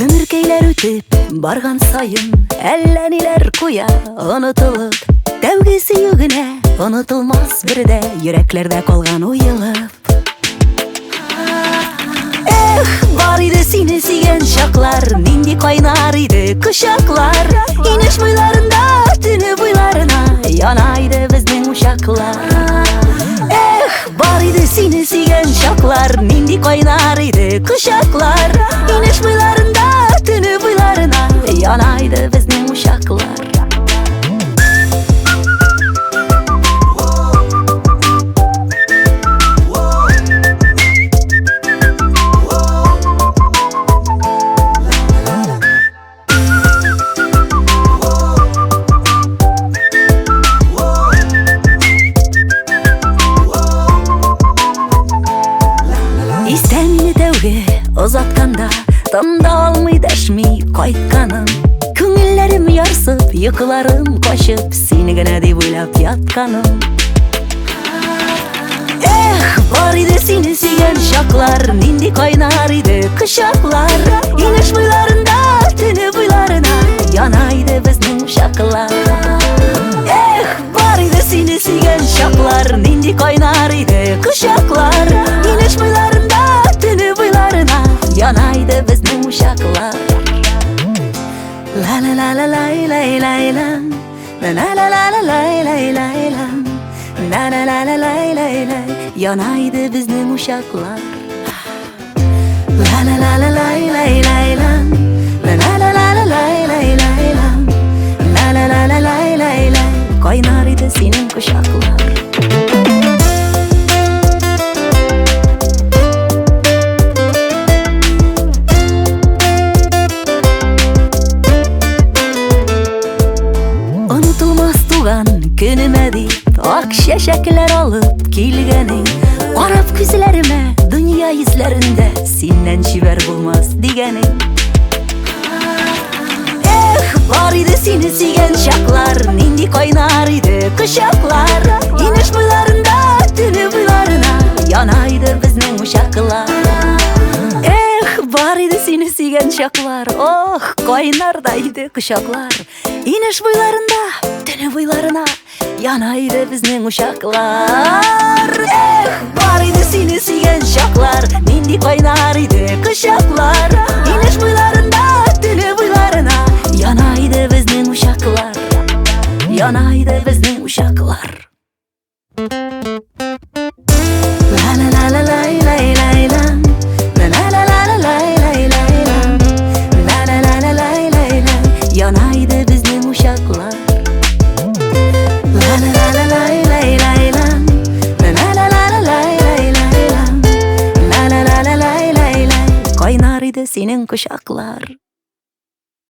Ömürkeyler ötüp bargan sayın Elleniler kuya unutulup Devgisi yügüne unutulmaz bir de Yüreklerde kolgan uyulup Var idi seni sigen şaklar Nindi kaynar idi kuşaklar İniş boylarında tünü boylarına Yanaydı bizning uşaklar Var idi seni sigen şaklar Nindi kaynar idi kuşaklar İniş boylarında tünü boylarına Yanaydı bizning uşaklar İstemini devge uzatkanda Tımda almaydı eşmi koytkanım Küngüllerim yarsıp yıkılarım koşup Seni gene deyip oylap yatkanım Var idi seni sigen şaklar Nindi kaynar idi kışaklar İniş boylarında tünü boylarına Yanaydı bizning uşaklar Var idi seni sigen şaklar Nindi kaynar idi kışaklar İniş boylarında tünü boylarına Yanaydı bizning uşaklar La la la la la la la la La la la la la la la la La la la la la la la Yanaydı bizning uşaklar La la la la la la la la La la la la la la la la La la la la la la la Kaynar idi senin kuşaklar Unutulmaz tuğan günüme deyip Ak şeşekler alıp kilgenin Qarab küzlerime dünya izlerinde Senden şiver bulmaz digenin Var idi seni sigen şaklar Nindi kaynar idi kışaklar İniş boylarında tünü boylarına Yanaydı bizning uşaklar Var idi seni sigen şaklar Oh kaynardaydı kuşaklar İniş boylarında tünü boylarına Yanaydı bizning uşaklar Var idi seni sigen şaklar Nindi kaynar idi kışaklar İniş boylarında tünü boylarına Yanaydı bizning uşaklar Yanaydı bizning uşaklar La la la la la la la la La la la la la la la la La la la la la la la Yanaydı bizning uşaklar La la la la la la la la La la la la la la la la La la la la la la la Kaynar idi senin kuşaklar